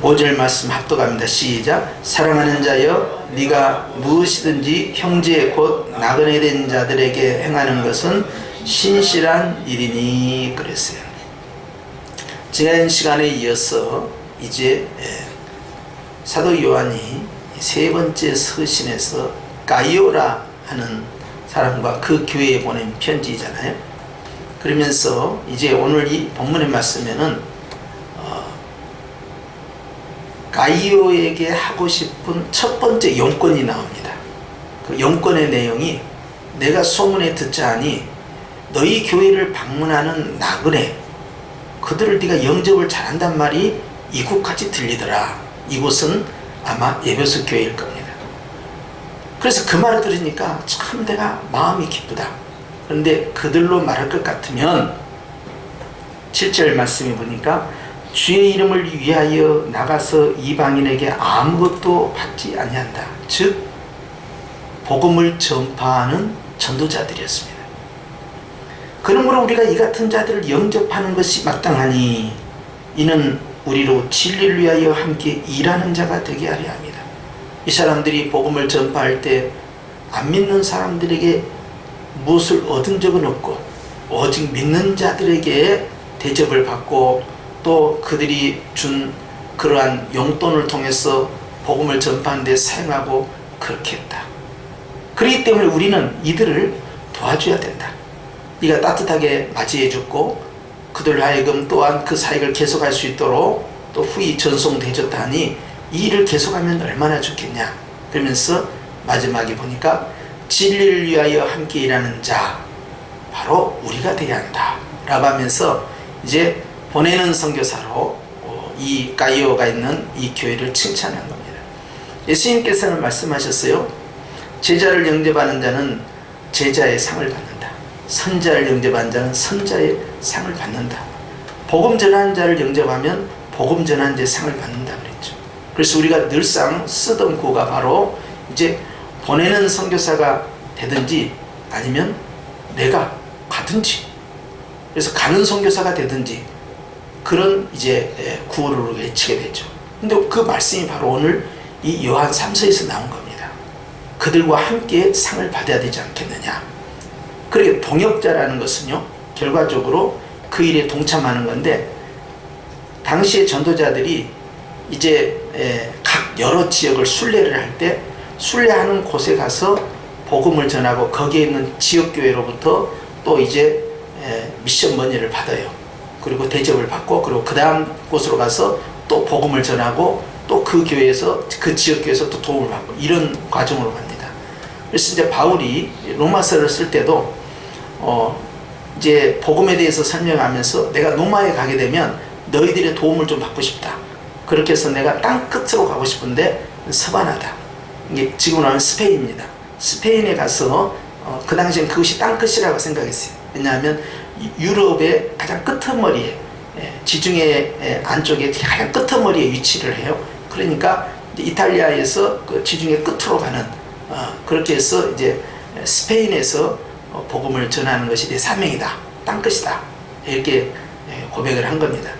5절 말씀 합독합니다. 시작. 사랑하는 자여, 네가 무엇이든지 형제 곧 나그네 된 자들에게 행하는 것은 신실한 일이니 그랬어요. 지난 시간에 이어서 이제 사도 요한이 세 번째 서신에서 가이오라 하는 사람과 그 교회에 보낸 편지잖아요. 그러면서 이제 오늘 이 본문의 말씀에는 가이오에게 하고 싶은 첫 번째 용건이 나옵니다. 그 용건의 내용이 내가 소문에 듣자 하니 너희 교회를 방문하는 나그네 그들을 네가 영접을 잘한단 말이 이곳까지 들리더라. 이곳은 아마 에베소 교회일 겁니다. 그래서 그 말을 들으니까 참 내가 마음이 기쁘다. 그런데 그들로 말할 것 같으면 7절 말씀에 보니까 주의 이름을 위하여 나가서 이방인에게 아무것도 받지 아니한다. 즉 복음을 전파하는 전도자들이었습니다. 그러므로 우리가 이 같은 자들을 영접하는 것이 마땅하니 이는 우리로 진리를 위하여 함께 일하는 자가 되게 하려 합니다. 이 사람들이 복음을 전파할 때 안 믿는 사람들에게 무엇을 얻은 적은 없고 오직 믿는 자들에게 대접을 받고 또 그들이 준 그러한 용돈을 통해서 복음을 전파하는 데 사용하고 그렇게 했다. 그렇기 때문에 우리는 이들을 도와줘야 된다. 네가 따뜻하게 맞이해줬고 그들 하여금 또한 그 사역을 계속할 수 있도록 또 후히 전송되어줬다 하니 이 일을 계속하면 얼마나 좋겠냐. 그러면서 마지막에 보니까 진리를 위하여 함께 일하는 자 바로 우리가 되어야 한다 라고 하면서 이제 보내는 선교사로 이 가이오가 있는 이 교회를 칭찬한 겁니다. 예수님께서는 말씀하셨어요. 제자를 영접하는 자는 제자의 상을 받는다. 선자를 영접하는 자는 선자의 상을 받는다. 복음 전하는 자를 영접하면 복음 전하는 자의 상을 받는다 그랬죠. 그래서 우리가 늘상 쓰던 구가 바로 이제 보내는 선교사가 되든지 아니면 내가 가든지 그래서 가는 선교사가 되든지 그런 이제 구호를 외치게 되죠. 근데 그 말씀이 바로 오늘 이 요한 3서에서 나온 겁니다. 그들과 함께 상을 받아야 되지 않겠느냐. 그러게 동역자라는 것은요 결과적으로 그 일에 동참하는 건데 당시의 전도자들이 이제 각 여러 지역을 순례를 할 때 순례하는 곳에 가서 복음을 전하고 거기에 있는 지역교회로부터 또 이제 미션 머니를 받아요. 그리고 대접을 받고 그리고 그 다음 곳으로 가서 또 복음을 전하고 또 그 교회에서 그 지역교회에서 또 도움을 받고 이런 과정으로 갑니다. 그래서 이제 바울이 로마서를 쓸 때도 이제 복음에 대해서 설명하면서 내가 로마에 가게 되면 너희들의 도움을 좀 받고 싶다. 그렇게 해서 내가 땅 끝으로 가고 싶은데 서바나다. 이게 지금 나오는 스페인입니다. 스페인에 가서 그 당시엔 그것이 땅 끝이라고 생각했어요. 왜냐하면 유럽의 가장 끄트머리에 지중해 안쪽에 가장 끄트머리에 위치를 해요. 그러니까 이탈리아에서 그 지중해 끝으로 가는 그렇게 해서 이제 스페인에서 복음을 전하는 것이 내 사명이다. 땅 끝이다. 이렇게 고백을 한 겁니다.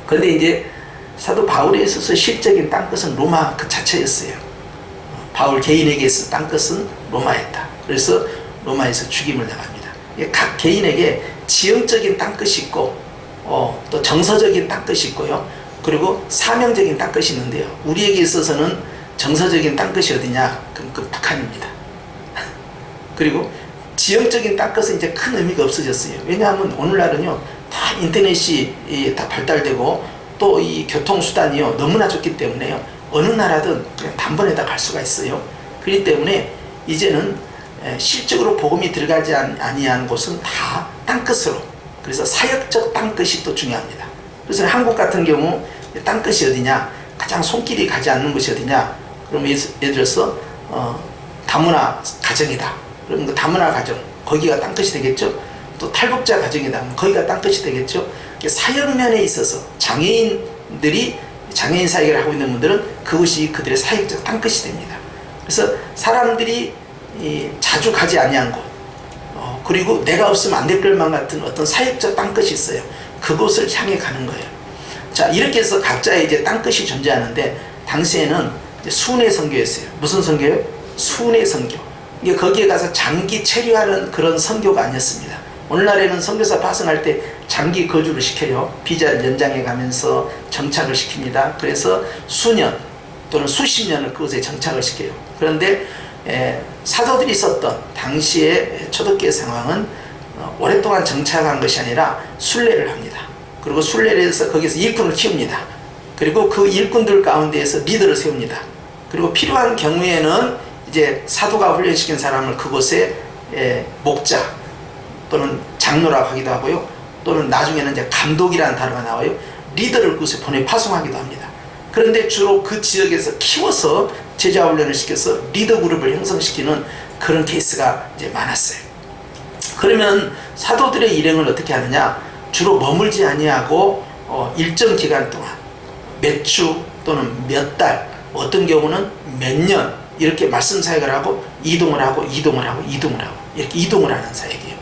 그런데 이제 사도 바울에 있어서 실적인 땅 끝은 로마 그 자체였어요. 바울 개인에게 있어서 땅 끝은 로마였다. 그래서 로마에서 죽임을 당합니다. 각 개인에게 지형적인 땅 끝이 있고 또 정서적인 땅 끝이 있고요. 그리고 사명적인 땅 끝이 있는데요. 우리에게 있어서는 정서적인 땅 끝이 어디냐? 그럼 그 북한입니다. 그리고 지형적인 땅 끝은 이제 큰 의미가 없어졌어요. 왜냐하면 오늘날은요 다 인터넷이 다 발달되고 또 이 교통수단이요 너무나 좋기 때문에요 어느 나라든 그냥 단번에 다 갈 수가 있어요. 그렇기 때문에 이제는 실적으로 복음이 들어가지 아니한 곳은 다 땅끝으로 그래서 사역적 땅끝이 또 중요합니다. 그래서 한국 같은 경우 땅끝이 어디냐 가장 손길이 가지 않는 곳이 어디냐 그러면 예를 들어서 다문화 가정이다. 그러면 그 다문화 가정 거기가 땅끝이 되겠죠. 또 탈북자 가정이다. 거기가 땅끝이 되겠죠. 사역면에 있어서 장애인들이 장애인 사역을 하고 있는 분들은 그것이 그들의 사역적 땅끝이 됩니다. 그래서 사람들이 자주 가지 아니한 곳 그리고 내가 없으면 안 될 것만 같은 어떤 사역적 땅끝이 있어요. 그곳을 향해 가는 거예요. 자, 이렇게 해서 각자의 이제 땅끝이 존재하는데, 당시에는 이제 순회 선교였어요. 무슨 선교요? 순회 선교. 이게 거기에 가서 장기 체류하는 그런 선교가 아니었습니다. 오늘날에는 선교사 파송할 때 장기 거주를 시켜요. 비자를 연장해 가면서 정착을 시킵니다. 그래서 수년 또는 수십 년을 그곳에 정착을 시켜요. 그런데 사도들이 썼던 당시의 초대교회 상황은 오랫동안 정착한 것이 아니라 순례를 합니다. 그리고 순례를 해서 거기서 일꾼을 키웁니다. 그리고 그 일꾼들 가운데에서 리더를 세웁니다. 그리고 필요한 경우에는 이제 사도가 훈련시킨 사람을 그곳에 목자 또는 장로라고 하기도 하고요. 또는 나중에는 이제 감독이라는 단어가 나와요. 리더를 그곳에 보내 파송하기도 합니다. 그런데 주로 그 지역에서 키워서 제자 훈련을 시켜서 리더 그룹을 형성시키는 그런 케이스가 이제 많았어요. 그러면 사도들의 일행을 어떻게 하느냐? 주로 머물지 아니하고 일정 기간 동안 몇 주 또는 몇 달, 어떤 경우는 몇 년 이렇게 말씀 사역을 하고 이동을 하고 이렇게 이동을 하는 사역이에요.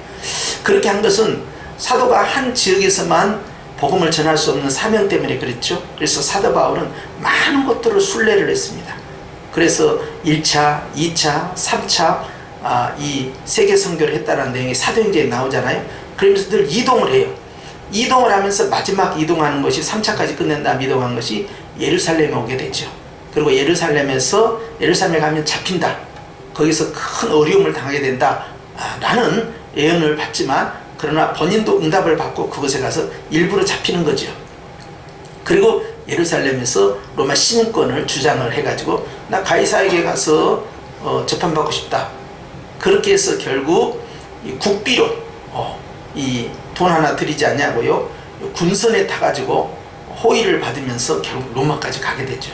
그렇게 한 것은 사도가 한 지역에서만 복음을 전할 수 없는 사명 때문에 그랬죠. 그래서 사도 바울은 많은 것들을 순례를 했습니다. 그래서 1차, 2차, 3차 이 세계 선교를 했다는 내용이 사도행전에 나오잖아요. 그러면서 늘 이동을 해요. 이동을 하면서 마지막 이동하는 것이 3차까지 끝낸 다음 이동한 것이 예루살렘에 오게 되죠. 그리고 예루살렘에 가면 잡힌다. 거기서 큰 어려움을 당하게 된다. 라는 예언을 받지만 그러나 본인도 응답을 받고 그곳에 가서 일부러 잡히는 거죠. 그리고 예루살렘에서 로마 시민권을 주장을 해가지고 나 가이사에게 가서 재판받고 싶다. 그렇게 해서 결국 이 국비로 이 돈 하나 드리지 않냐고요. 군선에 타가지고 호의를 받으면서 결국 로마까지 가게 되죠.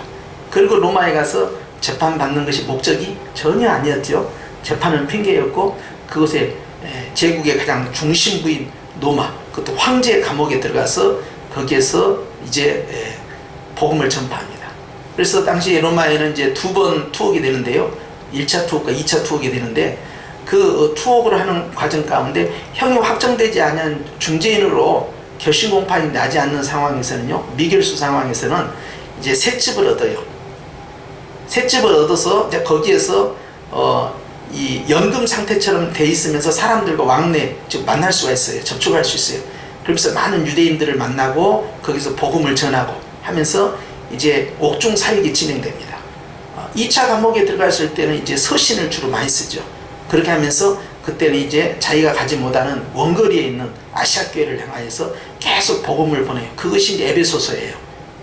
그리고 로마에 가서 재판받는 것이 목적이 전혀 아니었죠. 재판은 핑계였고 그곳에 제국의 가장 중심부인 로마, 그것도 황제의 감옥에 들어가서 거기에서 이제 복음을 전파합니다. 그래서 당시 로마에는 이제 두 번 투옥이 되는데요. 1차 투옥과 2차 투옥이 되는데 그 투옥을 하는 과정 가운데 형이 확정되지 않은 중재인으로 결심 공판이 나지 않는 상황에서는요, 미결수 상황에서는 이제 새 집을 얻어요. 새 집을 얻어서 이제 거기에서 이 연금 상태처럼 돼 있으면서 사람들과 왕래 즉 만날 수가 있어요. 접촉할 수 있어요. 그러면서 많은 유대인들을 만나고 거기서 복음을 전하고 하면서 이제 옥중 사역이 진행됩니다. 2차 감옥에 들어갔을 때는 이제 서신을 주로 많이 쓰죠. 그렇게 하면서 그때는 이제 자기가 가지 못하는 원거리에 있는 아시아 교회를 향하여서 계속 복음을 보내요. 그것이 이제 에베소서예요.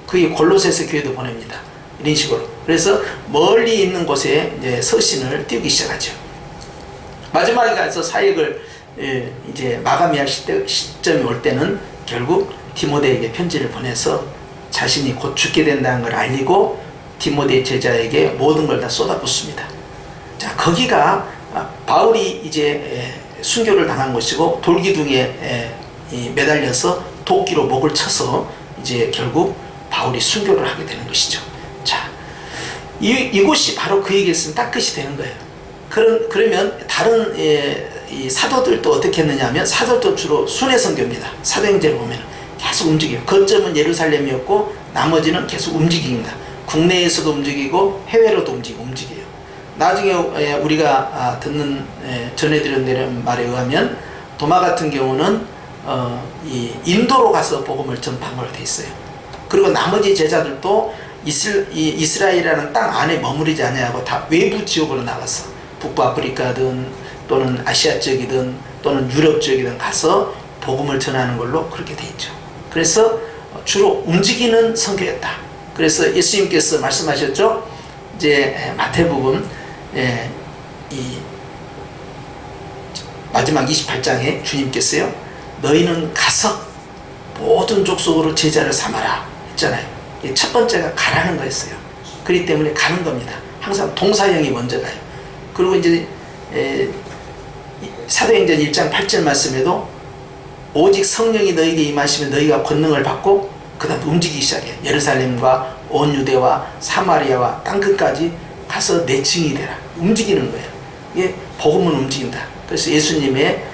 그게 골로새서 교회도 보냅니다. 이런 식으로. 그래서 멀리 있는 곳에 이제 서신을 띄우기 시작하죠. 마지막에 가서 사역을 이제 마감해야 할 시점이 올 때는 결국 디모데에게 편지를 보내서 자신이 곧 죽게 된다는 걸 알리고 디모데 제자에게 모든 걸 다 쏟아붓습니다. 자, 거기가 바울이 이제 순교를 당한 것이고 돌기둥에 매달려서 도끼로 목을 쳐서 이제 결국 바울이 순교를 하게 되는 것이죠. 자, 이곳이 바로 그에게서는 딱 끝이 되는 거예요. 그러면 다른 이 사도들도 어떻게 했느냐 하면 사도도 주로 순회 선교입니다. 사도행전을 보면 계속 움직여요. 거점은 예루살렘이었고 나머지는 계속 움직입니다. 국내에서도 움직이고 해외로도 움직여요. 나중에 우리가 듣는 전해드린 말에 의하면 도마 같은 경우는 이 인도로 가서 복음을 전파하게 돼 있어요. 그리고 나머지 제자들도 이스라엘이라는 땅 안에 머무르지 않냐고 다 외부 지역으로 나가서 북부아프리카든 또는 아시아 쪽이든 또는 유럽 쪽이든 가서 복음을 전하는 걸로 그렇게 돼 있죠. 그래서 주로 움직이는 선교였다. 그래서 예수님께서 말씀하셨죠. 이제 마태복음 이 마지막 28장에 주님께서요, 너희는 가서 모든 족속으로 제자를 삼아라 했잖아요. 첫 번째가 가라는 거였어요. 그렇기 때문에 가는 겁니다. 항상 동사형이 먼저 가요. 그리고 이제 사도행전 1장 8절 말씀에도 오직 성령이 너희에게 임하시면 너희가 권능을 받고 그 다음 움직이기 시작해요. 예루살렘과 온 유대와 사마리아와 땅끝까지 가서 내 증인이 되라. 움직이는 거예요. 이게 복음은 움직인다. 그래서 예수님의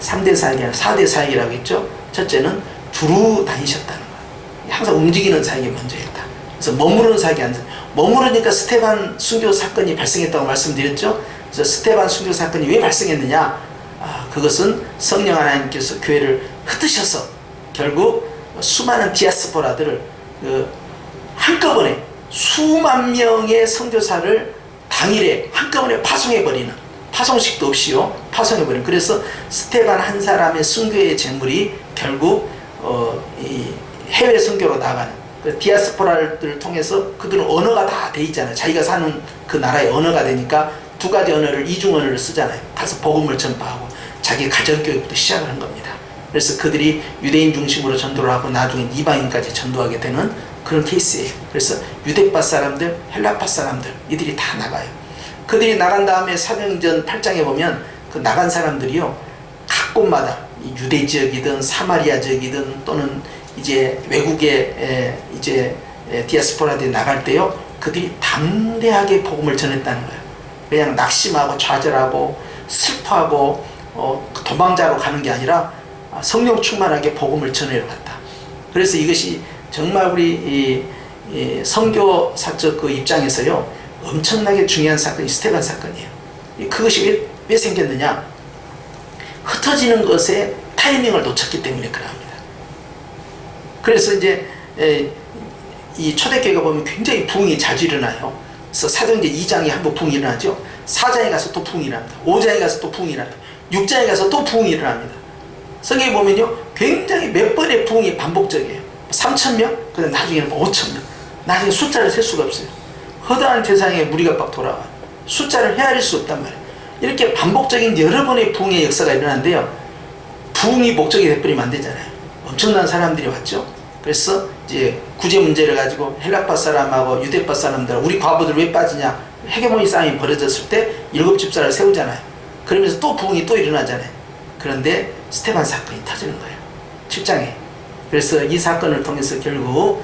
3대 사역이 아니라 4대 사역이라고 했죠. 첫째는 두루 다니셨다는 거예요. 항상 움직이는 사역이 먼저였다. 그래서 머무르는 사역이 아니라 머무르니까 스테반 순교 사건이 발생했다고 말씀드렸죠. 그래서 스테반 순교 사건이 왜 발생했느냐? 그것은 성령 하나님께서 교회를 흩으셔서 결국 수많은 디아스포라들을 한꺼번에 수만 명의 선교사를 당일에 한꺼번에 파송해버리는, 파송식도 없이요, 파송해버리는. 그래서 스테반 한 사람의 순교의 재물이 결국 이 해외 선교로 나가는, 그 디아스포라를 통해서 그들은 언어가 다 돼 있잖아요. 자기가 사는 그 나라의 언어가 되니까 두 가지 언어를, 이중 언어를 쓰잖아요. 가서 복음을 전파하고 자기 가정교육부터 시작을 한 겁니다. 그래서 그들이 유대인 중심으로 전도를 하고 나중에 이방인까지 전도하게 되는 그런 케이스예요. 그래서 유대파 사람들, 헬라파 사람들, 이들이 다 나가요. 그들이 나간 다음에 사도행전 8장에 보면 그 나간 사람들이요, 각 곳마다 유대 지역이든 사마리아 지역이든 또는 이제 외국에 이제 디아스포라들이 나갈 때요, 그들이 담대하게 복음을 전했다는 거예요. 그냥 낙심하고 좌절하고 슬퍼하고 도망자로 가는 게 아니라 성령 충만하게 복음을 전해러 갔다. 그래서 이것이 정말 우리 이 선교사적 그 입장에서요, 엄청나게 중요한 사건이 스테반 사건이에요. 그것이 왜 생겼느냐? 흩어지는 것에 타이밍을 놓쳤기 때문에 그럽니다. 그래서 이제 이 초대교회가 보면 굉장히 부흥이 자주 일어나요. 그래서 사도행전 2장에 한번 부흥이 일어나죠. 4장에 가서 또 부흥이 일어납니다. 5장에 가서 또 부흥이 일어납니다. 6장에 가서 또 부흥이 일어납니다. 성경에 보면요, 굉장히 몇 번의 부흥이 반복적이에요. 3,000명, 그 다음 나중에는 5,000명. 나중에 숫자를 셀 수가 없어요. 허다한 세상에 무리가 막 돌아와요. 숫자를 헤아릴 수 없단 말이에요. 이렇게 반복적인 여러 번의 부흥의 역사가 일어나는데요, 부흥이 목적이 돼버리면 안 되잖아요. 엄청난 사람들이 왔죠. 그래서 이제 구제 문제를 가지고 헬라파 사람하고 유대파 사람들, 우리 과부들 왜 빠지냐, 헤게모니 싸움이 벌어졌을 때 7집사를 세우잖아요. 그러면서 또 부흥이 또 일어나잖아요. 그런데 스테반 사건이 터지는 거예요. 7장에. 그래서 이 사건을 통해서 결국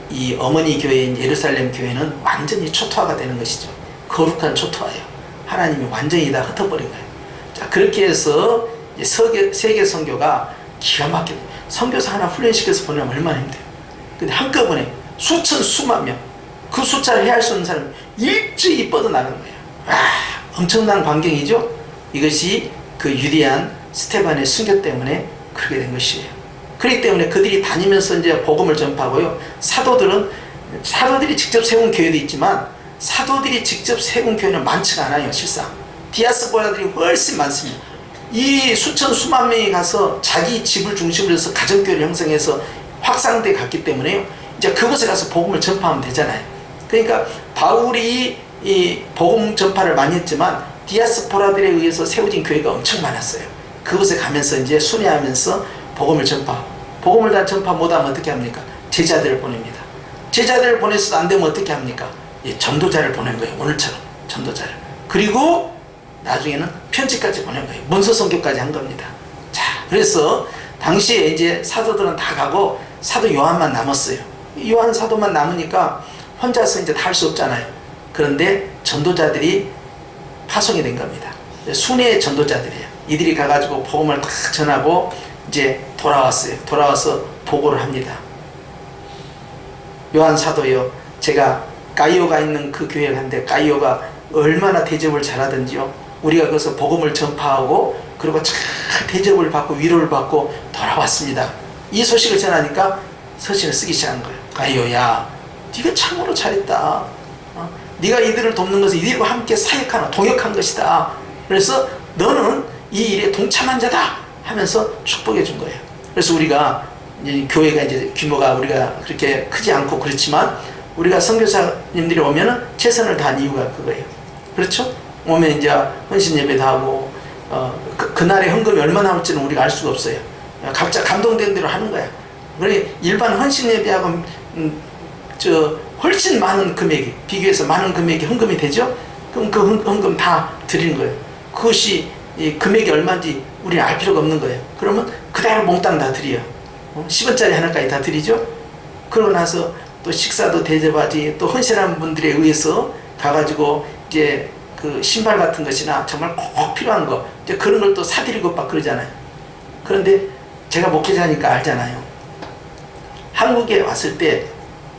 이 어머니 교회인 예루살렘 교회는 완전히 초토화가 되는 것이죠. 거룩한 초토화예요. 하나님이 완전히 다 흩어버린 거예요. 자, 그렇게 해서 세계 선교가 기가 막히게, 선교사 하나 훈련시켜서 보내면 얼마나 힘들어요. 근데 한꺼번에 수천 수만 명, 그 숫자를 헤아릴 수 없는 사람이 일찍이 뻗어나가는 거예요. 엄청난 광경이죠. 이것이 그 유대한 스테반의 순교 때문에 그렇게 된 것이에요. 그렇기 때문에 그들이 다니면서 이제 복음을 전파하고요, 사도들이 직접 세운 교회도 있지만 사도들이 직접 세운 교회는 많지가 않아요. 실상 디아스포라들이 훨씬 많습니다. 이 수천 수만 명이 가서 자기 집을 중심으로 해서 가정교회를 형성해서 확산돼 갔기 때문에요, 이제 그곳에 가서 복음을 전파하면 되잖아요. 그러니까 바울이 이 복음 전파를 많이 했지만 디아스포라들에 의해서 세워진 교회가 엄청 많았어요. 그곳에 가면서 이제 순회하면서 복음을 다 전파 못하면 어떻게 합니까? 제자들을 보냅니다. 제자들을 보내서도 안 되면 어떻게 합니까? 전도자를 보낸 거예요. 오늘처럼 전도자를. 그리고 나중에는 편지까지 보낸 거예요. 문서 선교까지 한 겁니다. 자, 그래서 당시에 이제 사도들은 다 가고 사도 요한만 남았어요. 요한 사도만 남으니까 혼자서 이제 다 할 수 없잖아요. 그런데 전도자들이 파송이 된 겁니다. 순회의 전도자들이에요. 이들이 가가지고 복음을 다 전하고 이제 돌아왔어요. 돌아와서 보고를 합니다. 요한 사도요, 제가 가이오가 있는 그 교회를 갔는데 가이오가 얼마나 대접을 잘하던지요. 우리가 거기서 복음을 전파하고 그리고 잘 대접을 받고 위로를 받고 돌아왔습니다. 이 소식을 전하니까 서신을 쓰기 시작한 거예요. 가이오야, 네가 참으로 잘했다. 네가 이들을 돕는 것은 이들과 함께 사역하는 동역한 것이다. 그래서 너는 이 일에 동참한 자다 하면서 축복해 준 거예요. 그래서 우리가 이제 교회가 이제 규모가 우리가 그렇게 크지 않고 그렇지만 우리가 선교사님들이 오면은 최선을 다한 이유가 그거예요. 그렇죠? 오면 이제 헌신 예배도 하고 그날의 헌금이 얼마나 나올지는 우리가 알 수가 없어요. 각자 감동된 대로 하는 거야. 그래 일반 헌신 예배하고 훨씬 많은 금액이, 비교해서 많은 금액이 헌금이 되죠? 그럼 그 헌금 다 드리는 거예요. 그것이 이 금액이 얼마인지 우리는 알 필요가 없는 거예요. 그러면 그대로 몽땅 다 드려요. 10원짜리 하나까지 다 드리죠? 그러고 나서 또 식사도 대접하지, 또 헌신한 분들에 의해서 가가지고 이제 그 신발 같은 것이나 정말 꼭 필요한 거, 이제 그런 걸 또 사드리고 막 그러잖아요. 그런데 제가 목회자니까 알잖아요. 한국에 왔을 때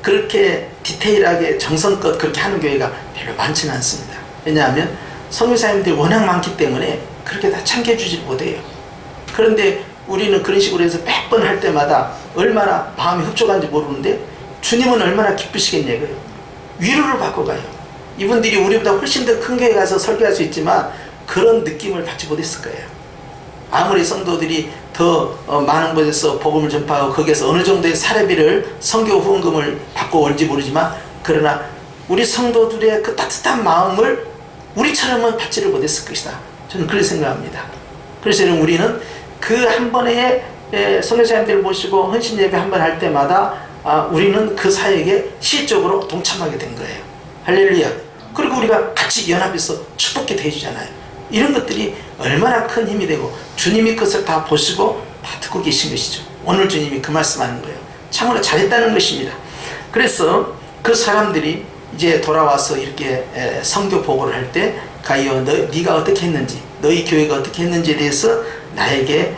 그렇게 디테일하게 정성껏 그렇게 하는 교회가 별로 많지는 않습니다. 왜냐하면 선교사님들이 워낙 많기 때문에 그렇게 다 참겨주질 못해요. 그런데 우리는 그런 식으로 해서 100번 할 때마다 얼마나 마음이 흡족한지 모르는데 주님은 얼마나 기쁘시겠냐고요. 위로를 받고 가요. 이분들이 우리보다 훨씬 더 큰 교회 가서 설교할 수 있지만 그런 느낌을 받지 못했을 거예요. 아무리 성도들이 더 많은 곳에서 복음을 전파하고 거기에서 어느 정도의 사례비를 선교 후원금을 받고 올지 모르지만 그러나 우리 성도들의 그 따뜻한 마음을 우리처럼은 받지를 못했을 것이다. 저는 그렇게 생각합니다. 그래서 우리는 그 한 번에 선교사님들을 모시고 헌신 예배 한 번 할 때마다 우리는 그 사역에 실적으로 동참하게 된 거예요. 할렐루야. 그리고 우리가 같이 연합해서 축복기도 해주잖아요. 이런 것들이 얼마나 큰 힘이 되고 주님이 그것을 다 보시고 다 듣고 계신 것이죠. 오늘 주님이 그 말씀하는 거예요. 참으로 잘했다는 것입니다. 그래서 그 사람들이 이제 돌아와서 이렇게 선교 보고를 할 때 가이오 네가 어떻게 했는지 너희 교회가 어떻게 했는지에 대해서 나에게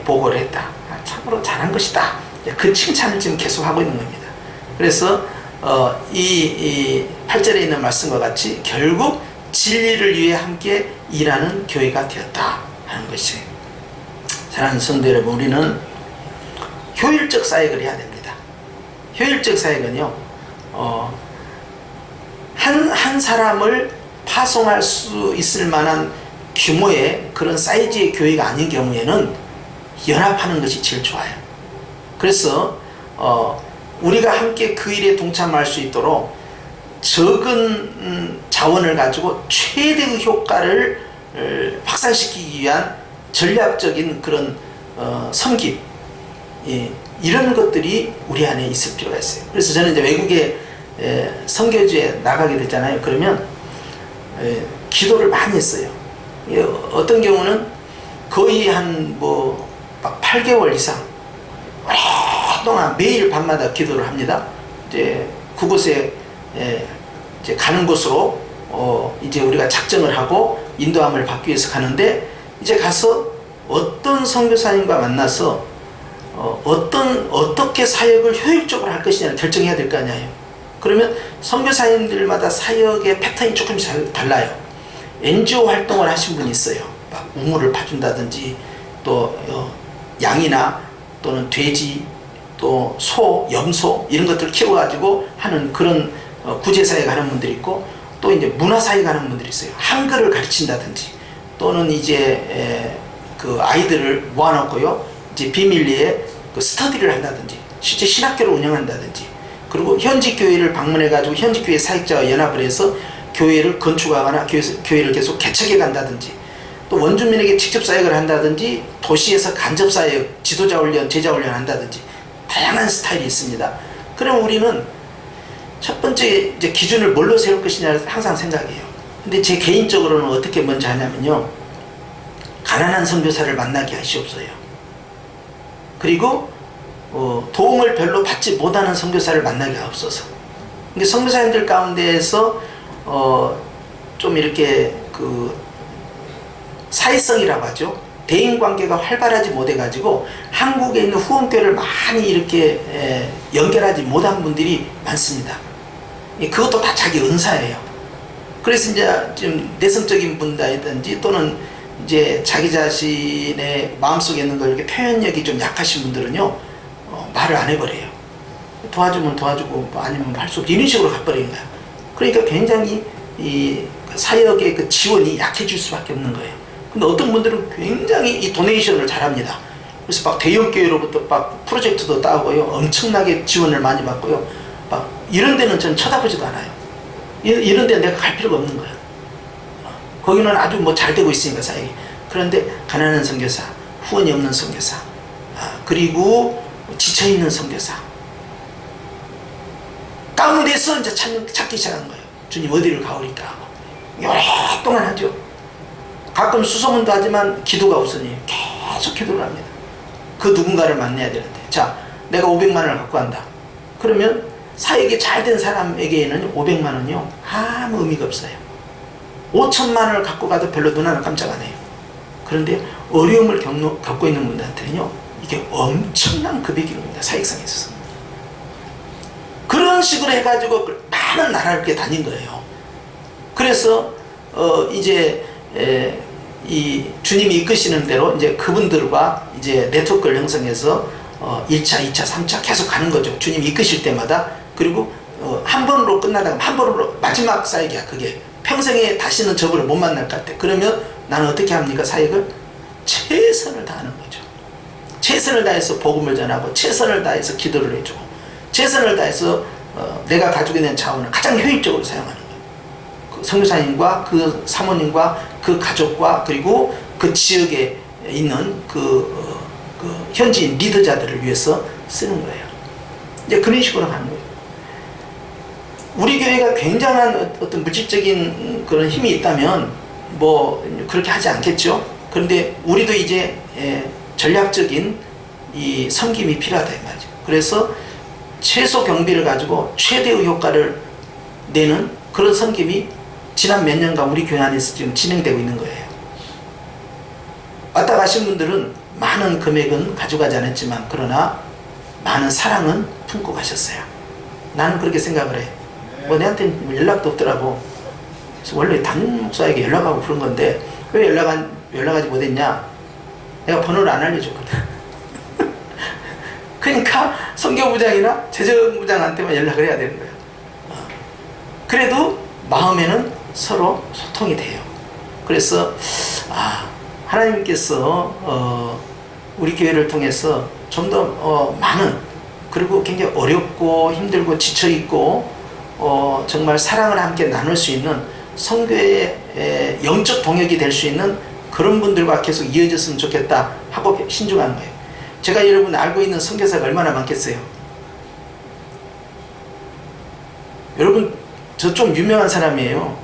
보고를 했다. 참으로 잘한 것이다. 그 칭찬을 지금 계속 하고 있는 겁니다. 그래서 이 8절에 있는 말씀과 같이 결국 진리를 위해 함께 일하는 교회가 되었다 하는 것이. 사랑하는 성도 여러분, 우리는 효율적 사역을 해야 됩니다. 효율적 사역은요, 한 사람을 파송할 수 있을 만한 규모의 그런 사이즈의 교회가 아닌 경우에는 연합하는 것이 제일 좋아요. 그래서 우리가 함께 그 일에 동참할 수 있도록 적은 자원을 가지고 최대의 효과를 확산시키기 위한 전략적인 그런 섬김, 이런 것들이 우리 안에 있을 필요가 있어요. 그래서 저는 이제 외국에 선교지에 나가게 됐잖아요. 그러면 기도를 많이 했어요. 어떤 경우는 거의 한 막 8개월 이상 오랫동안 매일 밤마다 기도를 합니다. 이제 그곳에 이제 가는 곳으로 이제 우리가 작정을 하고 인도함을 받기 위해서 가는데, 이제 가서 어떤 선교사님과 만나서 어떻게 사역을 효율적으로 할 것이냐를 결정해야 될 거 아니에요. 그러면 선교사님들마다 사역의 패턴이 조금씩 달라요. NGO 활동을 하신 분이 있어요. 막 우물을 파준다든지 또 양이나 또는 돼지 또 소, 염소 이런 것들을 키워가지고 하는 그런 구제사역 하는 분들이 있고, 또 이제 문화사역 하는 분들이 있어요. 한글을 가르친다든지 또는 이제 그 아이들을 모아놓고요, 이제 비밀리에 그 스터디를 한다든지 실제 신학교를 운영한다든지, 그리고 현지 교회를 방문해가지고 현지 교회 사역자와 연합을 해서 교회를 건축하거나 교회를 계속 개척해 간다든지, 또 원주민에게 직접 사역을 한다든지, 도시에서 간접 사역, 지도자 훈련, 제자 훈련 한다든지 다양한 스타일이 있습니다. 그럼 우리는 첫 번째 이제 기준을 뭘로 세울 것이냐를 항상 생각해요. 근데 제 개인적으로는 어떻게 먼저 하냐면요, 가난한 선교사를 만나게 하시옵소요. 그리고 도움을 별로 받지 못하는 선교사를 만나게 하옵소서. 근데 선교사님들 가운데에서 좀 이렇게 그 사회성이라고 하죠. 대인관계가 활발하지 못해가지고 한국에 있는 후원교회를 많이 이렇게 연결하지 못한 분들이 많습니다. 그것도 다 자기 은사예요. 그래서 이제 좀 내성적인 분이라든지 또는 이제 자기 자신의 마음속에 있는 걸 이렇게 표현력이 좀 약하신 분들은요, 말을 안 해버려요. 도와주면 도와주고 아니면 할 수 없고 이런 식으로 가버리는 거예요. 그러니까 굉장히 이 사역의 그 지원이 약해질 수밖에 없는 거예요. 근데 어떤 분들은 굉장히 이 도네이션을 잘합니다. 그래서 막 대형 교회로부터 막 프로젝트도 따고요, 엄청나게 지원을 많이 받고요, 막 이런 데는 전 쳐다보지도 않아요. 이런 데는 내가 갈 필요가 없는 거예요. 거기는 아주 뭐 잘 되고 있으니까 사역이. 그런데 가난한 선교사, 후원이 없는 선교사, 그리고 지쳐있는 선교사 가운데서 이제 찾기 시작한 거예요. 주님 어디를 가오리까 하고 오랫동안 하죠. 가끔 수소문도 하지만 기도가 우선이에요. 계속 기도를 합니다. 그 누군가를 만나야 되는데, 자, 내가 500만 원을 갖고 간다. 그러면 사역이 잘 된 사람에게는 500만 원이요 아무 의미가 없어요. 5천만 원을 갖고 가도 별로 눈 하나 깜짝 안 해요. 그런데 어려움을 겪고 있는 분들한테는요, 이게 엄청난 금액이 됩니다. 사역상에 있어서. 이런 식으로 해가지고 많은 나라를 이렇게 다닌 거예요. 그래서 이제 이 주님이 이끄시는 대로 이제 그분들과 이제 네트워크를 형성해서 1차, 2차, 3차 계속 가는 거죠. 주님이 이끄실 때마다. 그리고 한 번으로 끝나다가 한 번으로 마지막 사역이야. 그게 평생에 다시는 저분을 못 만날 것 같아. 그러면 나는 어떻게 합니까? 사역을 최선을 다하는 거죠. 최선을 다해서 복음을 전하고, 최선을 다해서 기도를 해주고, 최선을 다해서 내가 가지고 있는 자원을 가장 효율적으로 사용하는 거예요. 그 선교사님과 그 사모님과 그 가족과 그리고 그 지역에 있는 그 현지인 리더자들을 위해서 쓰는 거예요. 이제 그런 식으로 가는 거예요. 우리 교회가 굉장한 어떤 물질적인 그런 힘이 있다면 뭐 그렇게 하지 않겠죠. 그런데 우리도 이제 전략적인 이 섬김이 필요하다 이 말이죠. 그래서 최소 경비를 가지고 최대의 효과를 내는 그런 섬김이 지난 몇 년간 우리 교회 안에서 지금 진행되고 있는 거예요. 왔다 가신 분들은 많은 금액은 가져가지 않았지만 그러나 많은 사랑은 품고 가셨어요. 나는 그렇게 생각을 해. 뭐 내한테 연락도 없더라고. 그래서 원래 담임 목사에게 연락하고 그런 건데 왜 연락하지 못했냐? 내가 번호를 안 알려줬거든. 그러니까 선교부장이나 재정부장한테만 연락을 해야 되는 거예요. 그래도 마음에는 서로 소통이 돼요. 그래서 하나님께서 우리 교회를 통해서 좀 더 많은, 그리고 굉장히 어렵고 힘들고 지쳐있고 정말 사랑을 함께 나눌 수 있는 선교의 영적 동역이 될 수 있는 그런 분들과 계속 이어졌으면 좋겠다 하고 신중한 거예요. 제가 여러분 알고 있는 선교사가 얼마나 많겠어요? 여러분 저 좀 유명한 사람이에요.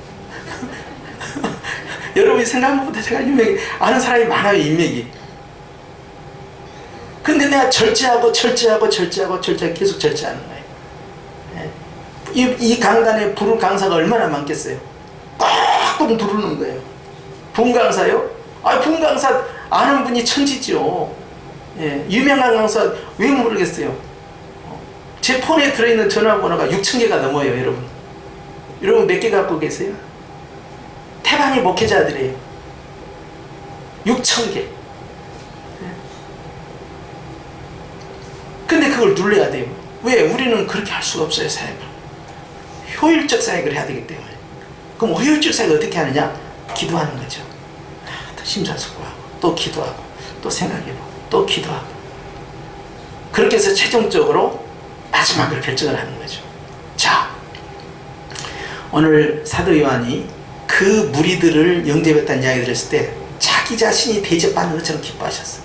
여러분이 생각한 것보다 제가 아는 사람이 많아요. 인맥이. 근데 내가 절제하고 계속 절제하는 거예요. 이 강단에 부를 강사가 얼마나 많겠어요? 꽉 부르는 거예요. 분강사요? 분강사 아는 분이 천지죠. 유명한 강사 왜 모르겠어요? 제 폰에 들어있는 전화번호가 6,000개가 넘어요. 여러분 몇 개 갖고 계세요? 태반이 목회자들이에요. 6,000개. 근데 그걸 눌러야 돼요. 왜? 우리는 그렇게 할 수가 없어요. 사역을. 효율적 사역을 해야 되기 때문에. 그럼 효율적 사역을 어떻게 하느냐? 기도하는 거죠. 심사숙고하고 또 기도하고 또 생각해보고 또 기도하고, 그렇게 해서 최종적으로 마지막으로 결정을 하는 거죠. 자, 오늘 사도 요한이 그 무리들을 영접했다는 이야기 들었을 때 자기 자신이 대접받는 것처럼 기뻐하셨어요.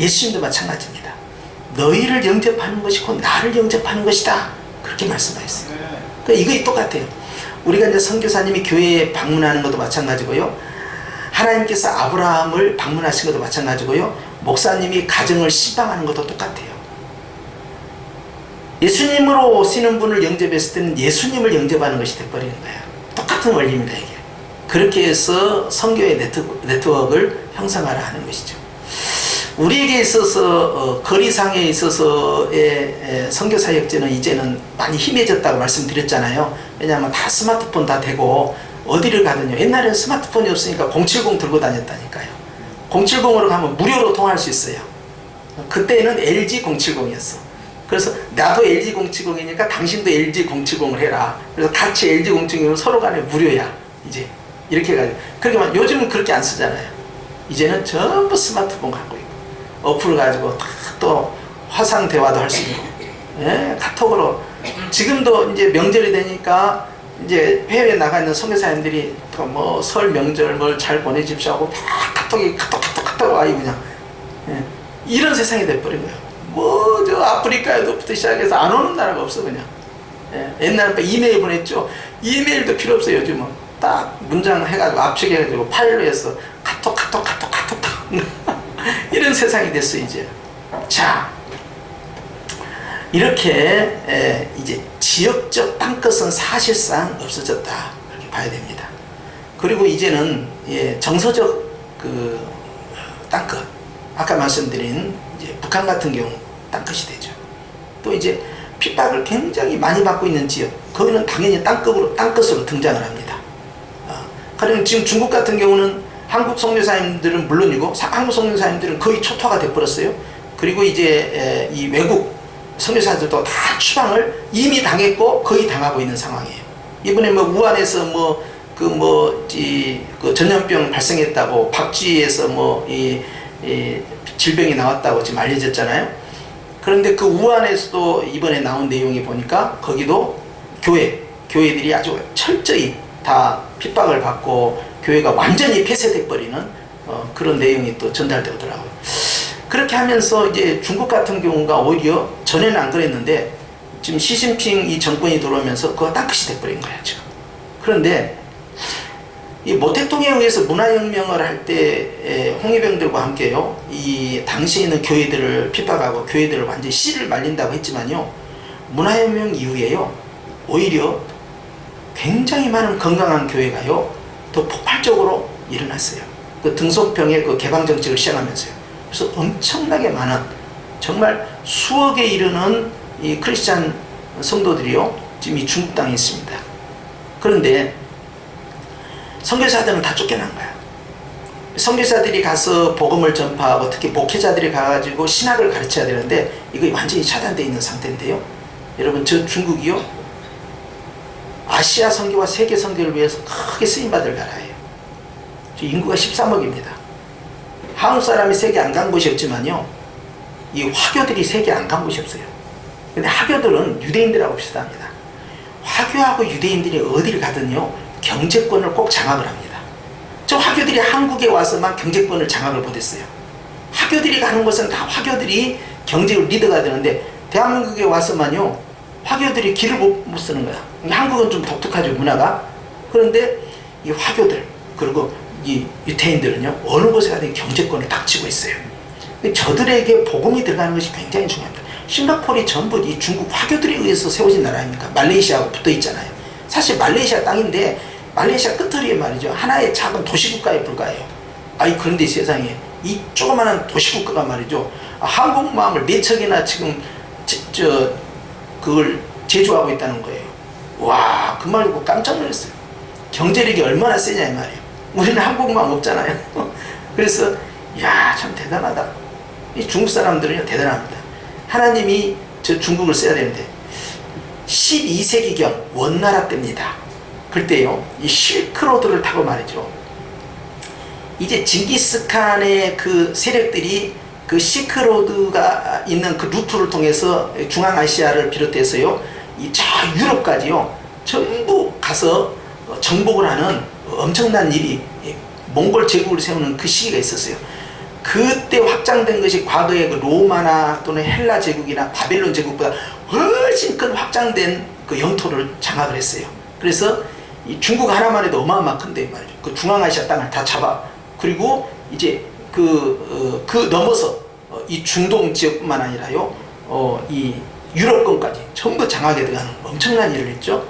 예수님도 마찬가지입니다. 너희를 영접하는 것이 곧 나를 영접하는 것이다, 그렇게 말씀하셨어요. 그러니까 이거 똑같아요. 우리가 이제 선교사님이 교회에 방문하는 것도 마찬가지고요, 하나님께서 아브라함을 방문하신 것도 마찬가지고요, 목사님이 가정을 시방하는 것도 똑같아요. 예수님으로 오시는 분을 영접했을 때는 예수님을 영접하는 것이 돼버리는 거예요. 똑같은 원리입니다, 이게. 그렇게 해서 선교의 네트워크를 형성하라 하는 것이죠. 우리에게 있어서 거리상에 있어서의 선교 사역제는 이제는 많이 힘해졌다고 말씀드렸잖아요. 왜냐하면 다 스마트폰 다 되고 어디를 가든요. 옛날에는 스마트폰이 없으니까 070 들고 다녔다니까요. 070으로 가면 무료로 통화할 수 있어요. 그때는 LG 070이었어. 그래서 나도 LG 070이니까 당신도 LG 070을 해라. 그래서 같이 LG 070이면 서로 간에 무료야. 이제 이렇게 해가지고. 그러니까 요즘은 그렇게 안 쓰잖아요. 이제는 전부 스마트폰 갖고 있고 어플을 가지고 또 화상 대화도 할 수 있고, 카톡으로. 지금도 이제 명절이 되니까 이제 해외에 나가 있는 선교사님들이 뭐 설 명절 뭘 잘 보내십시오 하고 카톡 와요 그냥. 이런 세상이 돼버린 거예요. 뭐 저 아프리카에도부터 시작해서 안 오는 나라가 없어 그냥. 옛날에 이메일 보냈죠. 이메일도 필요 없어요. 요즘은 딱 문장 해가지고 압축해가지고 파일로 해서 카톡 이런 세상이 됐어 이제. 자, 이렇게 이제 지역적 땅끝은 사실상 없어졌다, 이렇게 봐야 됩니다. 그리고 이제는 정서적 그 땅끝, 아까 말씀드린 이제 북한 같은 경우 땅끝이 되죠. 또 이제 핍박을 굉장히 많이 받고 있는 지역, 거기는 당연히 땅끝으로 등장을 합니다. 가령 지금 중국 같은 경우는 한국 선교사님들은 물론이고 한국 선교사님들은 거의 초토화가 돼버렸어요. 그리고 이제 이 외국 선교사들도 다 추방을 이미 당했고 거의 당하고 있는 상황이에요. 이번에 뭐 우한에서 그 전염병 발생했다고, 박쥐에서 질병이 나왔다고 지금 알려졌잖아요. 그런데 그 우한에서도 이번에 나온 내용이 보니까 거기도 교회들이 아주 철저히 다 핍박을 받고 교회가 완전히 폐쇄돼 버리는 그런 내용이 또 전달되더라고요. 그렇게 하면서 이제 중국 같은 경우가 오히려 전에는 안 그랬는데 지금 시진핑 이 정권이 들어오면서 그거 땅끝이 돼버린 거야 지금. 그런데 이 모택동에 의해서 문화혁명을 할 때 홍위병들과 함께요, 이 당시에는 교회들을 핍박하고 교회들을 완전히 씨를 말린다고 했지만요, 문화혁명 이후에요 오히려 굉장히 많은 건강한 교회가요 더 폭발적으로 일어났어요. 그 등소평의 그 개방 정책을 시행하면서요. 그래서 엄청나게 많은, 정말 수억에 이르는 이 크리스찬 성도들이요 지금 이 중국 땅에 있습니다. 그런데 선교사들은 다 쫓겨난 거야. 선교사들이 가서 복음을 전파하고 특히 목회자들이 가가지고 신학을 가르쳐야 되는데 이거 완전히 차단되어 있는 상태인데요. 여러분, 저 중국이요 아시아 선교와 세계 선교를 위해서 크게 쓰임받을 나라예요. 저 인구가 13억입니다. 한국 사람이 세계 안 간 곳이 없지만요, 이 화교들이 세계 안 간 곳이 없어요. 근데 화교들은 유대인들하고 비슷합니다. 화교하고 유대인들이 어디를 가든요 경제권을 꼭 장악을 합니다. 저 화교들이 한국에 와서만 경제권을 장악을 못했어요. 화교들이 가는 곳은 다 화교들이 경제를 리더가 되는데 대한민국에 와서만요 화교들이 길을 못 쓰는 거야. 한국은 좀 독특하죠, 문화가. 그런데 이 화교들 그리고 이 유태인들은요 어느 곳에 가든 경제권을 딱 쥐고 있어요. 저들에게 복음이 들어가는 것이 굉장히 중요합니다. 싱가포르이 전부 이 중국 화교들에 의해서 세워진 나라 아닙니까? 말레이시아하고 붙어 있잖아요. 사실 말레이시아 땅인데 말레이시아 끝터리에 말이죠 하나의 작은 도시국가에 불과해요. 아니 그런데 세상에 이 조그마한 도시국가가 말이죠 한국 마음을 4척이나 지금 그걸 제조하고 있다는 거예요. 와, 그 말 듣고 깜짝 놀랐어요. 경제력이 얼마나 세냐 이 말이에요. 우리는 한국 마음 없잖아요. 그래서 야, 참 대단하다. 이 중국 사람들은 대단합니다. 하나님이 저 중국을 써야 되는데 12세기경 원나라 때입니다. 그때요 이 실크로드를 타고 말이죠 이제 징기스칸의 그 세력들이 그 실크로드가 있는 그 루트를 통해서 중앙아시아를 비롯해서요 이 저 유럽까지요 전부 가서 정복을 하는 엄청난 일이 몽골 제국을 세우는 그 시기가 있었어요. 그때 확장된 것이 과거의 그 로마나 또는 헬라 제국이나 바벨론 제국보다 훨씬 큰 확장된 그 영토를 장악을 했어요. 그래서 이 중국 하나만 해도 어마어마 큰데 말이죠. 그 중앙아시아 땅을 다 잡아. 그리고 이제 그 넘어서 이 중동 지역뿐만 아니라요, 이 유럽권까지 전부 장악에 들어가는 엄청난 일을 했죠.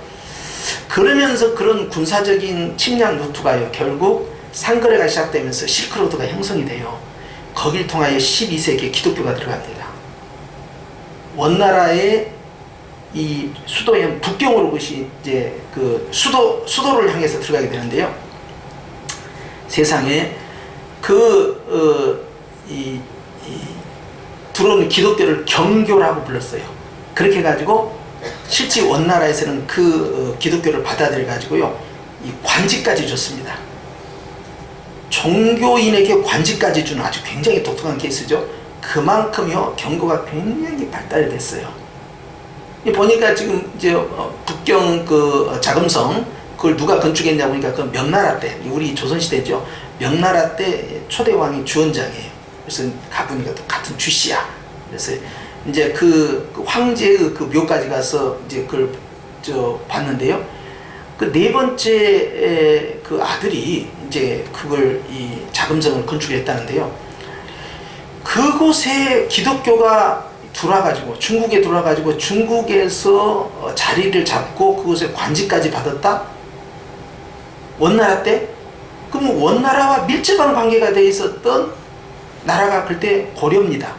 그러면서 그런 군사적인 침략 루트가요, 결국 상거래가 시작되면서 실크로드가 형성이 돼요. 거길 통하여 12세기에 기독교가 들어갑니다. 원나라의 이 수도인 북경으로 그것이 이제 그 수도를 향해서 들어가게 되는데요. 세상에 들어오는 기독교를 경교라고 불렀어요. 그렇게 해가지고 실제 원나라에서는 그 기독교를 받아들여 가지고요 이 관직까지 줬습니다. 종교인에게 관직까지 주는 아주 굉장히 독특한 케이스죠. 그만큼요 경고가 굉장히 발달이 됐어요. 보니까 지금 이제 북경 그 자금성 그걸 누가 건축했냐 보니까 그 명나라 때, 우리 조선시대죠. 명나라 때 초대왕이 주원장이에요. 그래서 가보니까 또 같은 주씨야. 그래서 이제 그 황제의 그 묘까지 가서 이제 그걸 봤는데요. 그 네 번째 그 아들이 이제 그걸 이 자금성을 건축했다는데요. 그곳에 기독교가 들어와가지고 중국에 들어와가지고 중국에서 자리를 잡고 그곳에 관직까지 받았다? 원나라 때? 그럼 원나라와 밀접한 관계가 돼 있었던 나라가 그때 고려입니다.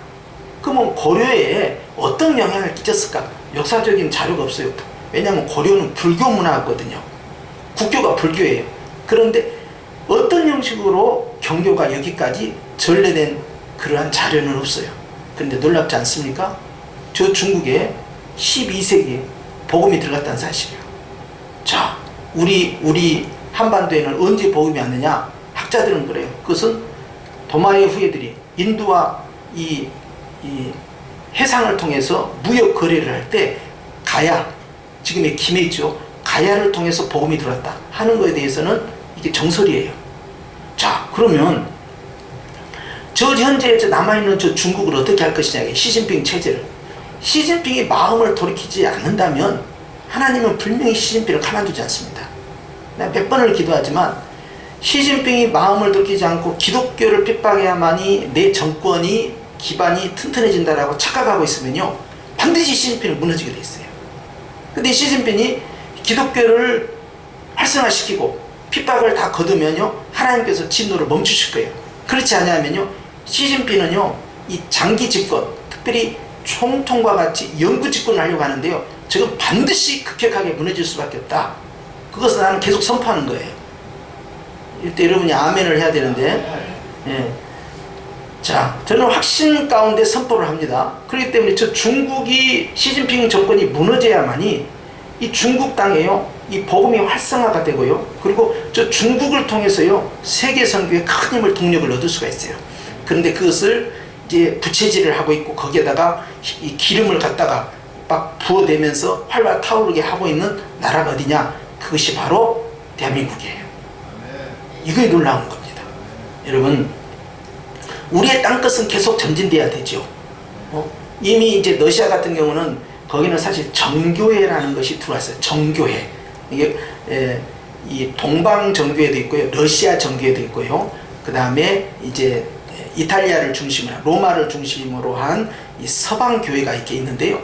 그러면 고려에 어떤 영향을 끼쳤을까? 역사적인 자료가 없어요. 왜냐하면 고려는 불교 문화거든요. 국교가 불교예요. 그런데 어떤 형식으로 경교가 여기까지 전래된 그러한 자료는 없어요. 그런데 놀랍지 않습니까? 저 중국에 12세기에 복음이 들어갔다는 사실이에요. 자, 우리 한반도에는 언제 복음이 왔느냐? 학자들은 그래요. 그것은 도마의 후예들이 인도와 이 해상을 통해서 무역 거래를 할 때 가야, 지금의 김해 있죠. 가야를 통해서 복음이 들어왔다 하는 것에 대해서는 이게 정설이에요. 자, 그러면 저 현재 남아있는 저 중국을 어떻게 할 것이냐, 시진핑 체제를. 시진핑이 마음을 돌이키지 않는다면 하나님은 분명히 시진핑을 가만두지 않습니다. 내가 몇 번을 기도하지만 시진핑이 마음을 돌이키지 않고 기독교를 핍박해야만이 내 정권이 기반이 튼튼해진다라고 착각하고 있으면요, 반드시 시진핑은 무너지게 돼 있어요. 근데 시진핑이 기독교를 활성화시키고 핍박을 다 거두면요, 하나님께서 진노를 멈추실 거예요. 그렇지 않냐면요, 시진핑은요, 이 장기 집권, 특별히 총통과 같이 영구 집권을 하려고 하는데요, 지금 반드시 급격하게 무너질 수밖에 없다. 그것을 나는 계속 선포하는 거예요. 이때 여러분이 아멘을 해야 되는데, 예. 자, 저는 확신 가운데 선포를 합니다. 그렇기 때문에 저 중국이 시진핑 정권이 무너져야만이 이 중국 땅에요, 이 복음이 활성화가 되고요, 그리고 저 중국을 통해서요, 세계 선교에 큰 힘을 동력을 얻을 수가 있어요. 그런데 그것을 이제 부채질을 하고 있고 거기에다가 이 기름을 갖다가 막 부어대면서 활활 타오르게 하고 있는 나라가 어디냐? 그것이 바로 대한민국이에요. 이거에 놀라운 겁니다. 여러분, 우리의 땅끝은 계속 전진돼야 되죠. 이미 이제 러시아 같은 경우는 거기는 사실 정교회라는 것이 들어왔어요. 정교회. 이게 이 동방 정교회도 있고요, 러시아 정교회도 있고요. 그 다음에 이제 이탈리아를 중심으로, 로마를 중심으로 한 이 서방 교회가 이렇게 있는데요.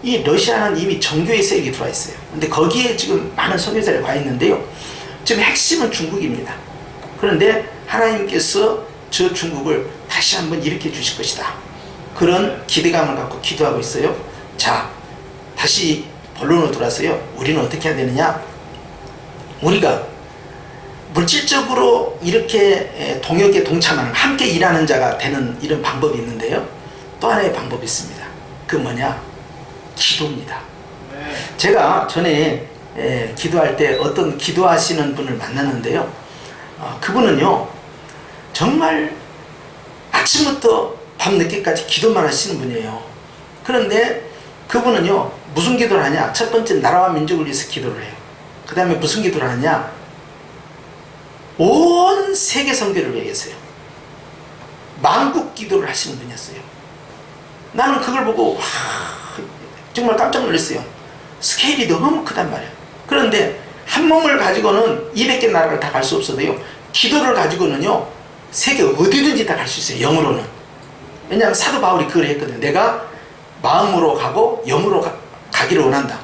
이 러시아는 이미 정교회 세력이 들어와 있어요. 근데 거기에 지금 많은 선교사를 와 있는데요. 지금 핵심은 중국입니다. 그런데 하나님께서 저 중국을 다시 한번 일으켜 주실 것이다. 그런 기대감을 갖고 기도하고 있어요. 자, 다시 본론으로 돌아서요, 우리는 어떻게 해야 되느냐? 우리가 물질적으로 이렇게 동역에 동참하는, 함께 일하는 자가 되는 이런 방법이 있는데요, 또 하나의 방법이 있습니다. 그 뭐냐? 기도입니다. 제가 전에 기도할 때 어떤 기도하시는 분을 만났는데요, 그분은요, 정말 아침부터 밤늦게까지 기도만 하시는 분이에요. 그런데 그분은요, 무슨 기도를 하냐? 첫 번째, 나라와 민족을 위해서 기도를 해요. 그 다음에 무슨 기도를 하냐? 온 세계 선교를 위해서요. 만국 기도를 하시는 분이었어요. 나는 그걸 보고 와, 정말 깜짝 놀랐어요. 스케일이 너무 크단 말이에요. 그런데 한 몸을 가지고는 200개 나라를 다 갈 수 없어도요, 기도를 가지고는요, 세계 어디든지 다 갈 수 있어요. 영으로는. 왜냐하면 사도 바울이 그걸 했거든요. 내가 마음으로 가고 영으로 가기를 원한다.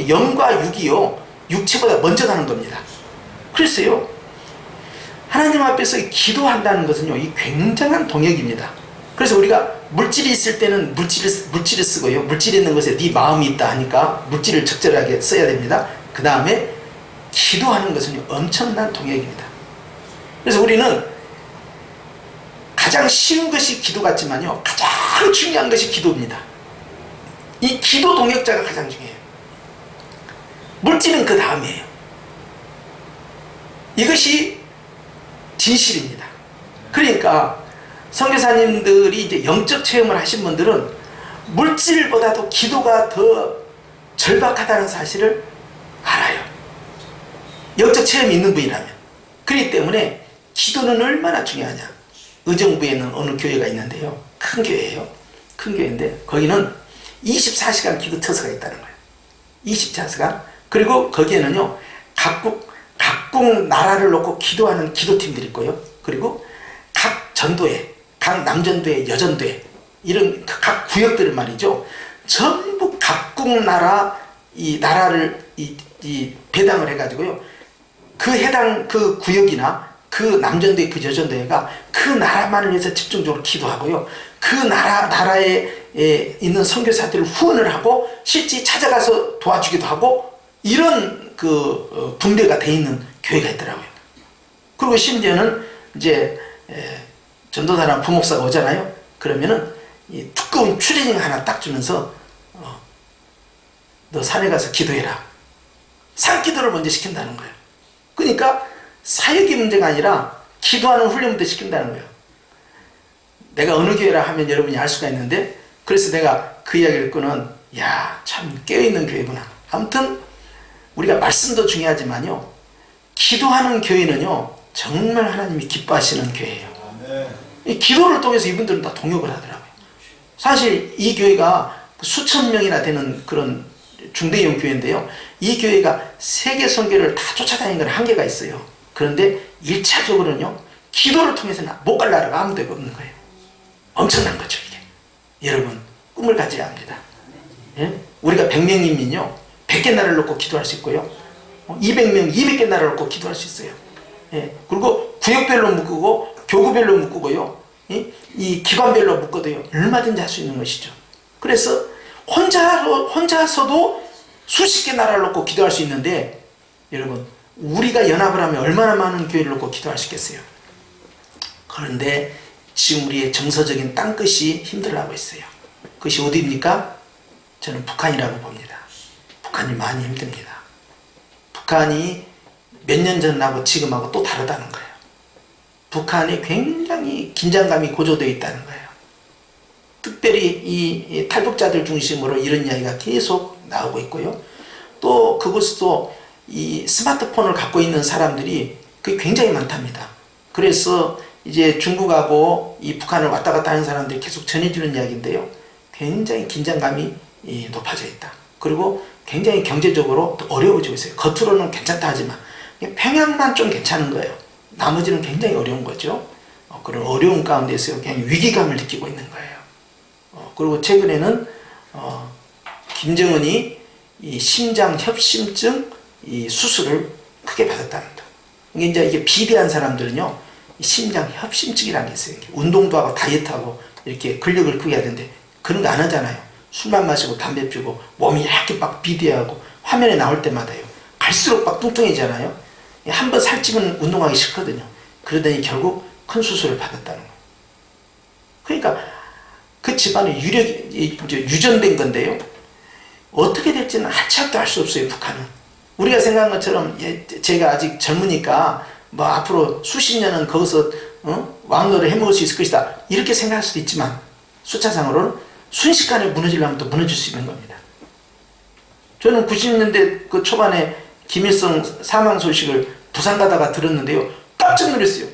영과 육이요, 육체보다 먼저 가는 겁니다. 그랬어요. 하나님 앞에서 기도한다는 것은요, 이 굉장한 동역입니다. 그래서 우리가 물질이 있을 때는 물질을 쓰고요, 물질이 있는 것에 네 마음이 있다 하니까 물질을 적절하게 써야 됩니다. 그 다음에 기도하는 것은요, 엄청난 동역입니다. 그래서 우리는 가장 쉬운 것이 기도 같지만요, 가장 중요한 것이 기도입니다. 이 기도 동역자가 가장 중요해요. 물질은 그 다음이에요. 이것이 진실입니다. 그러니까 선교사님들이 이제 영적 체험을 하신 분들은 물질보다도 기도가 더 절박하다는 사실을 알아요. 영적 체험이 있는 분이라면. 그렇기 때문에 기도는 얼마나 중요하냐. 의정부에는 어느 교회가 있는데요, 큰 교회예요. 큰 교회인데 거기는 24시간 기도 처소가 있다는 거예요. 24시간. 그리고 거기에는요, 각국 나라를 놓고 기도하는 기도팀들이 있고요, 그리고 각 전도회, 각 남전도회, 여전도회, 이런 각 구역들을 말이죠, 전부 각국 나라, 이 나라를 이 배당을 해가지고요, 그 해당 그 구역이나 그 남전도회 그 여전도회가 그 나라만을 위해서 집중적으로 기도하고요. 그 나라에 있는 선교사들을 후원을 하고 실제 찾아가서 도와주기도 하고 이런 그 분배가 돼 있는 교회가 있더라고요. 그리고 심지어는 이제 전도사나 부목사가 오잖아요. 그러면은 이 두꺼운 추리닝 하나 딱 주면서 너 산에 가서 기도해라. 산기도를 먼저 시킨다는 거예요. 그러니까 사역이 문제가 아니라 기도하는 훈련부터 시킨다는 거예요. 내가 어느 교회라 하면 여러분이 알 수가 있는데, 그래서 내가 그 이야기를 듣고는 야, 참 깨어있는 교회구나. 아무튼 우리가 말씀도 중요하지만요, 기도하는 교회는요 정말 하나님이 기뻐하시는 교회예요. 이 기도를 통해서 이분들은 다 동역을 하더라고요. 사실 이 교회가 수천 명이나 되는 그런 중대형 교회인데요, 이 교회가 세계 선교를 다 쫓아다니는 건 한계가 있어요. 그런데 1차적으로는요 기도를 통해서는 못 갈 나라가 아무 데가 없는 거예요. 엄청난 거죠 이게. 여러분 꿈을 가져야 합니다. 예? 우리가 100명이면요 100개 나라를 놓고 기도할 수 있고요, 200명 200개 나라를 놓고 기도할 수 있어요. 예? 그리고 구역별로 묶고 교구별로 묶고요, 이 기관별로 묶어도요 얼마든지 할 수 있는 것이죠. 그래서 혼자서도 수십 개 나라를 놓고 기도할 수 있는데, 여러분 우리가 연합을 하면 얼마나 많은 교회를 놓고 기도할 수 있겠어요. 그런데 지금 우리의 정서적인 땅끝이 힘들어하고 있어요. 그것이 어디입니까? 저는 북한이라고 봅니다. 북한이 많이 힘듭니다. 북한이 몇 년 전하고 지금하고 또 다르다는 거예요. 북한이 굉장히 긴장감이 고조되어 있다는 거예요. 특별히 이 탈북자들 중심으로 이런 이야기가 계속 나오고 있고요. 또 그곳도 이 스마트폰을 갖고 있는 사람들이 그게 굉장히 많답니다. 그래서 이제 중국하고 이 북한을 왔다 갔다 하는 사람들이 계속 전해주는 이야기인데요, 굉장히 긴장감이 높아져 있다. 그리고 굉장히 경제적으로 또 어려워지고 있어요. 겉으로는 괜찮다 하지만 평양만 좀 괜찮은 거예요. 나머지는 굉장히 어려운 거죠. 그런 어려운 가운데서 그냥 위기감을 느끼고 있는 거예요. 그리고 최근에는 김정은이 이 심장 협심증 이 수술을 크게 받았답니다. 이게 비대한 사람들은요 심장 협심증이라는 게 있어요. 운동도 하고 다이어트하고 이렇게 근력을 크게 해야 되는데 그런 거 안 하잖아요. 술만 마시고 담배 피우고 몸이 이렇게 막 비대하고 화면에 나올 때마다요 갈수록 막 뚱뚱해지잖아요. 한번 살찌면 운동하기 싫거든요. 그러더니 결국 큰 수술을 받았다는 거예요. 그러니까 그 집안의 유전된 건데요, 어떻게 될지는 하찮도 알 수 없어요. 북한은 우리가 생각한 것처럼 제가 아직 젊으니까 뭐 앞으로 수십 년은 거기서 왕노를 해먹을 수 있을 것이다 이렇게 생각할 수도 있지만, 숫자상으로는 순식간에 무너지려면 또 무너질 수 있는 겁니다. 저는 90년대 그 초반에 김일성 사망 소식을 부산 가다가 들었는데요 깜짝 놀랐어요.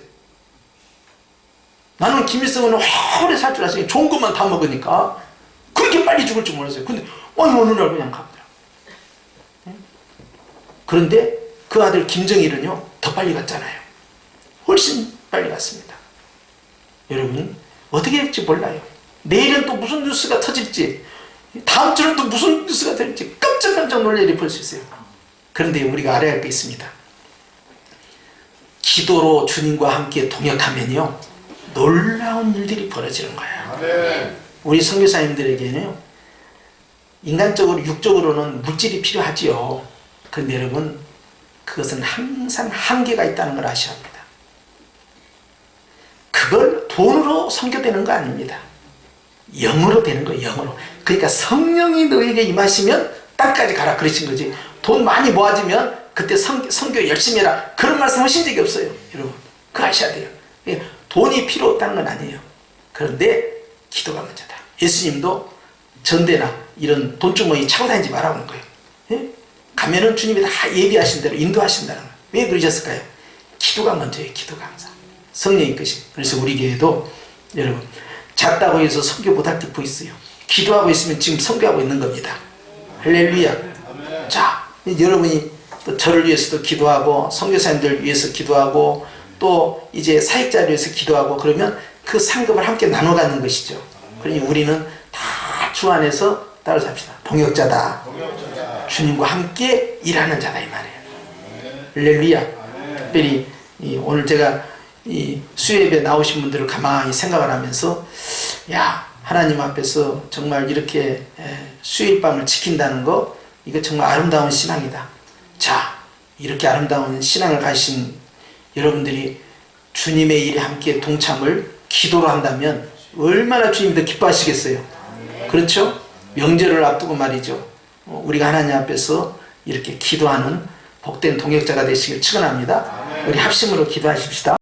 나는 김일성은 오래 살 줄 알았으니 좋은 것만 다 먹으니까 그렇게 빨리 죽을 줄 몰랐어요. 근데 어느 날 그냥 가더라고요. 그런데 그 아들 김정일은요 더 빨리 갔잖아요. 훨씬 빨리 갔습니다. 여러분 어떻게 될지 몰라요. 내일은 또 무슨 뉴스가 터질지, 다음 주는 또 무슨 뉴스가 될지 깜짝 놀랄 일이 벌 수 있어요. 그런데 우리가 알아야 할 게 있습니다. 기도로 주님과 함께 동역하면요 놀라운 일들이 벌어지는 거예요. 우리 선교사님들에게는요 인간적으로 육적으로는 물질이 필요하지요. 그런데 여러분 그것은 항상 한계가 있다는 걸 아셔야 합니다. 그걸 돈으로 선교되는 거 아닙니다. 영으로 되는 거예요. 영으로. 그러니까 성령이 너에게 임하시면 땅까지 가라 그러신 거지, 돈 많이 모아지면 그때 선교 열심히 해라 그런 말씀 하신 적이 없어요. 여러분 그거 아셔야 돼요. 돈이 필요 없다는 건 아니에요. 그런데 기도가 먼저다. 예수님도 전대나 이런 돈주머니 차고 다니지 말라는 거예요. 예? 가면은 주님이 다 예비하신 대로 인도하신다는 거예요. 왜 그러셨을까요? 기도가 먼저예요. 기도가 항상 성령이 끝이. 그래서 우리 교회도 여러분 작다고 해서 선교 못할 게 뭐 있어요. 기도하고 있으면 지금 선교하고 있는 겁니다. 할렐루야. 자, 여러분이 또 저를 위해서도 기도하고 선교사님들 위해서 기도하고 또 이제 사역자를 위해서 기도하고 그러면 그 상급을 함께 나눠 갖는 것이죠. 그러니 우리는 다 주 안에서 따로 삽시다. 동역자다. 주님과 함께 일하는 자다 이 말이에요. 할렐루야. 특별히 오늘 제가 이 수요예배 나오신 분들을 가만히 생각을 하면서 야, 하나님 앞에서 정말 이렇게 수요일밤을 지킨다는 거, 이거 정말 아름다운 신앙이다. 자, 이렇게 아름다운 신앙을 가신 여러분들이 주님의 일에 함께 동참을 기도로 한다면 얼마나 주님도 기뻐하시겠어요. 그렇죠? 명절을 앞두고 말이죠. 우리가 하나님 앞에서 이렇게 기도하는 복된 동역자가 되시길 축원합니다. 우리 합심으로 기도하십시다.